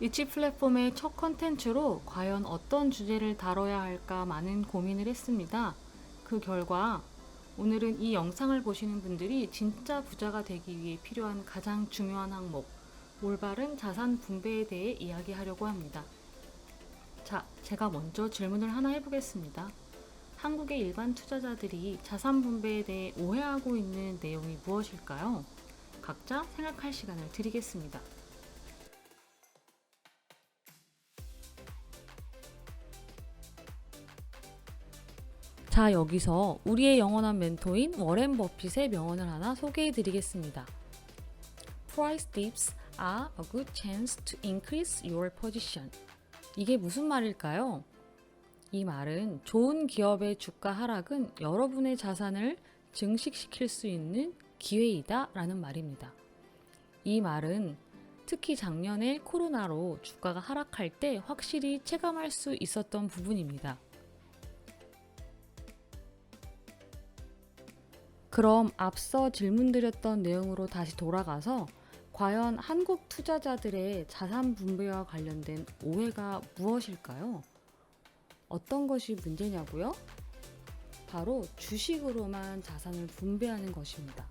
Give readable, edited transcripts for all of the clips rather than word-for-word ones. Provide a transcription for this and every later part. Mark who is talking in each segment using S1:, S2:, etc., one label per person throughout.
S1: 위치 플랫폼의 첫 컨텐츠로 과연 어떤 주제를 다뤄야 할까 많은 고민을 했습니다. 그 결과 오늘은 이 영상을 보시는 분들이 진짜 부자가 되기 위해 필요한 가장 중요한 항목, 올바른 자산 분배에 대해 이야기하려고 합니다. 자, 제가 먼저 질문을 하나 해보겠습니다. 한국의 일반 투자자들이 자산 분배에 대해 오해하고 있는 내용이 무엇일까요? 각자 생각할 시간을 드리겠습니다. 자, 여기서 우리의 영원한 멘토인 워렌 버핏의 명언을 하나 소개해 드리겠습니다. Price dips are a good chance to increase your position. 이게 무슨 말일까요? 이 말은 좋은 기업의 주가 하락은 여러분의 자산을 증식시킬 수 있는 기회이다 라는 말입니다. 이 말은 특히 작년에 코로나로 주가가 하락할 때 확실히 체감할 수 있었던 부분입니다. 그럼 앞서 질문드렸던 내용으로 다시 돌아가서 과연 한국 투자자들의 자산 분배와 관련된 오해가 무엇일까요? 어떤 것이 문제냐고요? 바로 주식으로만 자산을 분배하는 것입니다.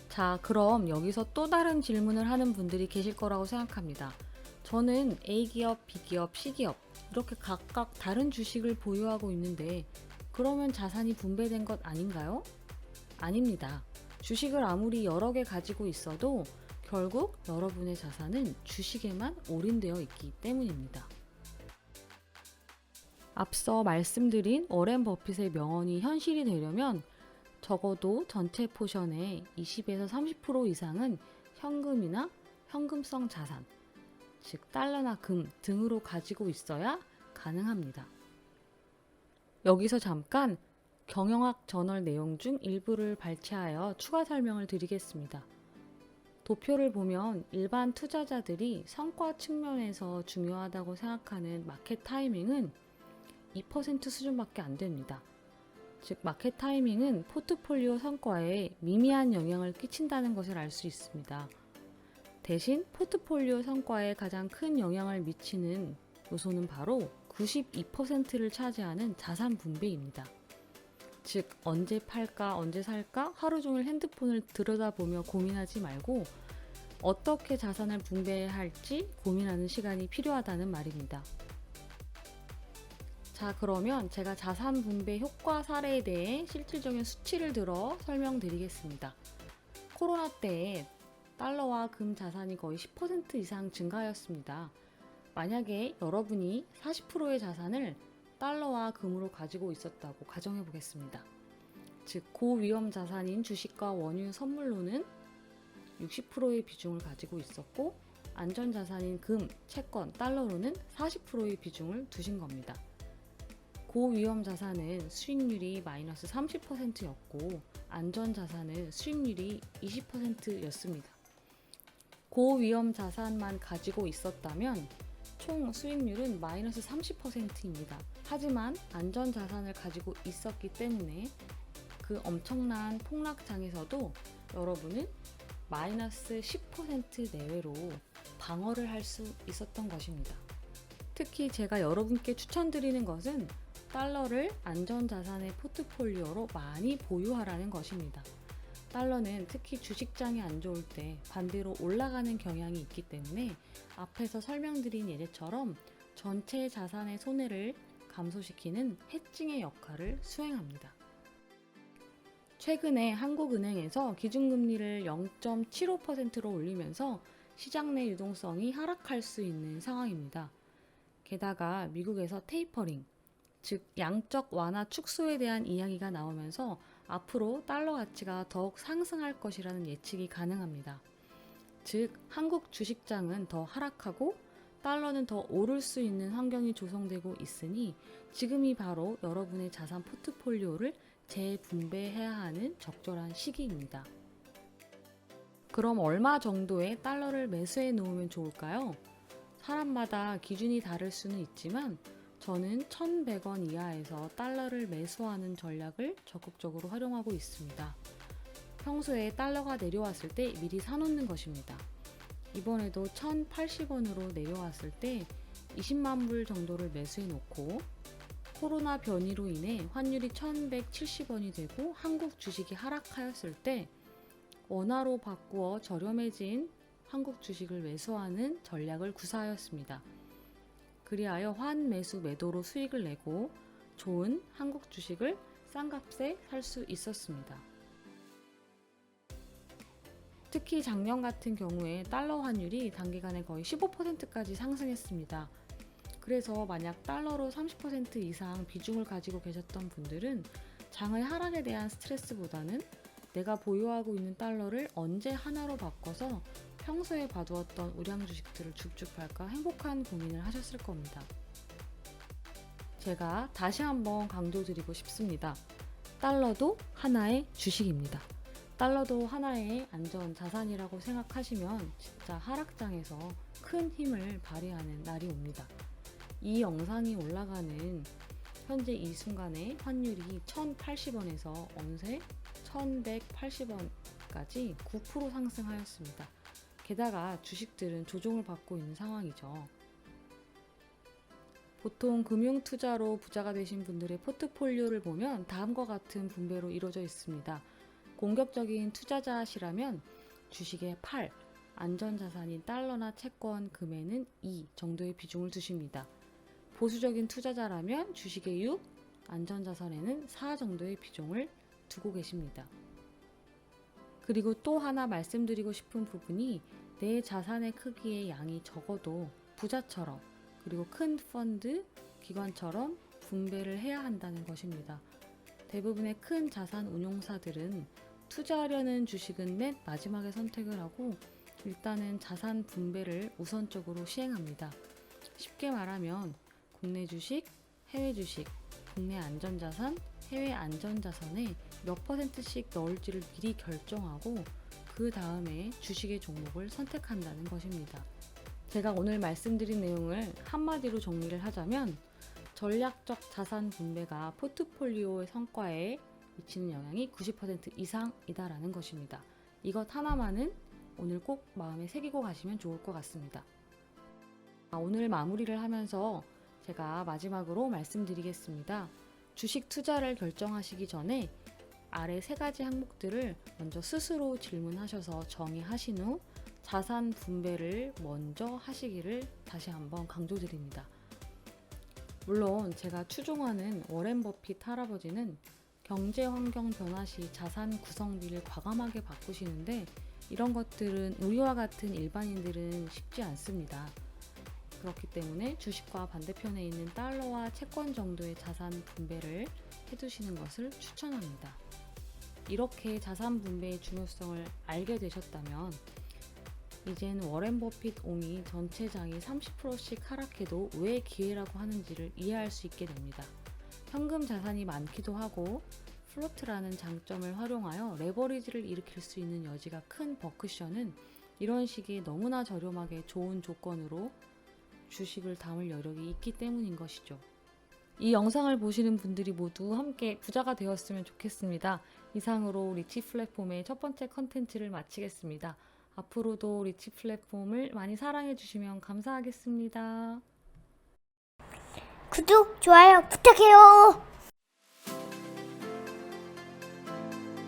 S1: 자, 그럼 여기서 또 다른 질문을 하는 분들이 계실 거라고 생각합니다. 저는 A기업, B기업, C기업 이렇게 각각 다른 주식을 보유하고 있는데 그러면 자산이 분배된 것 아닌가요? 아닙니다. 주식을 아무리 여러 개 가지고 있어도 결국 여러분의 자산은 주식에만 올인되어 있기 때문입니다. 앞서 말씀드린 워렌 버핏의 명언이 현실이 되려면 적어도 전체 포션의 20에서 30% 이상은 현금이나 현금성 자산, 즉 달러나 금 등으로 가지고 있어야 가능합니다. 여기서 잠깐 경영학 저널 내용 중 일부를 발췌하여 추가 설명을 드리겠습니다. 도표를 보면 일반 투자자들이 성과 측면에서 중요하다고 생각하는 마켓 타이밍은 2% 수준밖에 안 됩니다. 즉 마켓 타이밍은 포트폴리오 성과에 미미한 영향을 끼친다는 것을 알 수 있습니다. 대신 포트폴리오 성과에 가장 큰 영향을 미치는 요소는 바로 92%를 차지하는 자산 분배입니다. 즉 언제 팔까 언제 살까 하루 종일 핸드폰을 들여다보며 고민하지 말고 어떻게 자산을 분배해야 할지 고민하는 시간이 필요하다는 말입니다. 자, 그러면 제가 자산 분배 효과 사례에 대해 실질적인 수치를 들어 설명드리겠습니다. 코로나 때에 달러와 금 자산이 거의 10% 이상 증가하였습니다. 만약에 여러분이 40%의 자산을 달러와 금으로 가지고 있었다고 가정해 보겠습니다. 즉 고위험 자산인 주식과 원유 선물로는 60%의 비중을 가지고 있었고 안전자산인 금, 채권, 달러로는 40%의 비중을 두신 겁니다. 고위험 자산은 수익률이 마이너스 30%였고 안전자산은 수익률이 20%였습니다. 고위험 자산만 가지고 있었다면 총 수익률은 마이너스 30%입니다. 하지만 안전자산을 가지고 있었기 때문에 그 엄청난 폭락장에서도 여러분은 마이너스 10% 내외로 방어를 할 수 있었던 것입니다. 특히 제가 여러분께 추천드리는 것은 달러를 안전자산의 포트폴리오로 많이 보유하라는 것입니다. 달러는 특히 주식장이 안 좋을 때 반대로 올라가는 경향이 있기 때문에 앞에서 설명드린 예제처럼 전체 자산의 손해를 감소시키는 해칭의 역할을 수행합니다. 최근에 한국은행에서 기준금리를 0.75%로 올리면서 시장 내 유동성이 하락할 수 있는 상황입니다. 게다가 미국에서 테이퍼링, 즉 양적 완화 축소에 대한 이야기가 나오면서 앞으로 달러 가치가 더욱 상승할 것이라는 예측이 가능합니다. 즉 한국 주식장은 더 하락하고 달러는 더 오를 수 있는 환경이 조성되고 있으니 지금이 바로 여러분의 자산 포트폴리오를 재분배해야 하는 적절한 시기입니다. 그럼 얼마 정도의 달러를 매수해 놓으면 좋을까요? 사람마다 기준이 다를 수는 있지만 저는 1,100원 이하에서 달러를 매수하는 전략을 적극적으로 활용하고 있습니다. 평소에 달러가 내려왔을 때 미리 사놓는 것입니다. 이번에도 1,080원으로 내려왔을 때 20만 불 정도를 매수해 놓고 코로나 변이로 인해 환율이 1,170원이 되고 한국 주식이 하락하였을 때 원화로 바꾸어 저렴해진 한국 주식을 매수하는 전략을 구사하였습니다. 그리하여 환매수 매도로 수익을 내고 좋은 한국 주식을 싼 값에 살 수 있었습니다. 특히 작년 같은 경우에 달러 환율이 단기간에 거의 15%까지 상승했습니다. 그래서 만약 달러로 30% 이상 비중을 가지고 계셨던 분들은 장의 하락에 대한 스트레스보다는 내가 보유하고 있는 달러를 언제 하나로 바꿔서 평소에 봐두었던 우량 주식들을 쭉쭉 팔까 행복한 고민을 하셨을 겁니다. 제가 다시 한번 강조드리고 싶습니다. 달러도 하나의 주식입니다. 달러도 하나의 안전 자산이라고 생각하시면 진짜 하락장에서 큰 힘을 발휘하는 날이 옵니다. 이 영상이 올라가는 현재 이 순간에 환율이 1,080원에서 어느새 1,180원까지 9% 상승하였습니다. 게다가 주식들은 조종을 받고 있는 상황이죠. 보통 금융투자로 부자가 되신 분들의 포트폴리오를 보면 다음과 같은 분배로 이루어져 있습니다. 공격적인 투자자시라면 주식의 8, 안전자산인 달러나 채권, 금에는 2 정도의 비중을 두십니다. 보수적인 투자자라면 주식의 6, 안전자산에는 4 정도의 비중을 두고 계십니다. 그리고 또 하나 말씀드리고 싶은 부분이 내 자산의 크기의 양이 적어도 부자처럼 그리고 큰 펀드, 기관처럼 분배를 해야 한다는 것입니다. 대부분의 큰 자산 운용사들은 투자하려는 주식은 맨 마지막에 선택을 하고 일단은 자산 분배를 우선적으로 시행합니다. 쉽게 말하면 국내 주식, 해외 주식, 국내 안전자산, 해외 안전자산에 몇 %씩 넣을지를 미리 결정하고 그 다음에 주식의 종목을 선택한다는 것입니다. 제가 오늘 말씀드린 내용을 한마디로 정리를 하자면 전략적 자산 분배가 포트폴리오의 성과에 미치는 영향이 90% 이상이다라는 것입니다. 이것 하나만은 오늘 꼭 마음에 새기고 가시면 좋을 것 같습니다. 오늘 마무리를 하면서 제가 마지막으로 말씀드리겠습니다. 주식 투자를 결정하시기 전에 아래 3가지 항목들을 먼저 스스로 질문하셔서 정의하신 후 자산 분배를 먼저 하시기를 다시 한번 강조드립니다. 물론 제가 추종하는 워렌 버핏 할아버지는 경제 환경 변화 시 자산 구성비를 과감하게 바꾸시는데 이런 것들은 우리와 같은 일반인들은 쉽지 않습니다. 그렇기 때문에 주식과 반대편에 있는 달러와 채권 정도의 자산 분배를 해두시는 것을 추천합니다. 이렇게 자산 분배의 중요성을 알게 되셨다면 이젠 워렌 버핏 옹이 전체 장이 30%씩 하락해도 왜 기회라고 하는지를 이해할 수 있게 됩니다. 현금 자산이 많기도 하고 플로트라는 장점을 활용하여 레버리지를 일으킬 수 있는 여지가 큰 버크셔는 이런 시기에 너무나 저렴하게 좋은 조건으로 주식을 담을 여력이 있기 때문인 것이죠. 이 영상을 보시는 분들이 모두 함께 부자가 되었으면 좋겠습니다. 이상으로 리치 플랫폼의 첫 번째 컨텐츠를 마치겠습니다. 앞으로도 리치 플랫폼을 많이 사랑해 주시면 감사하겠습니다.
S2: 구독, 좋아요 부탁해요.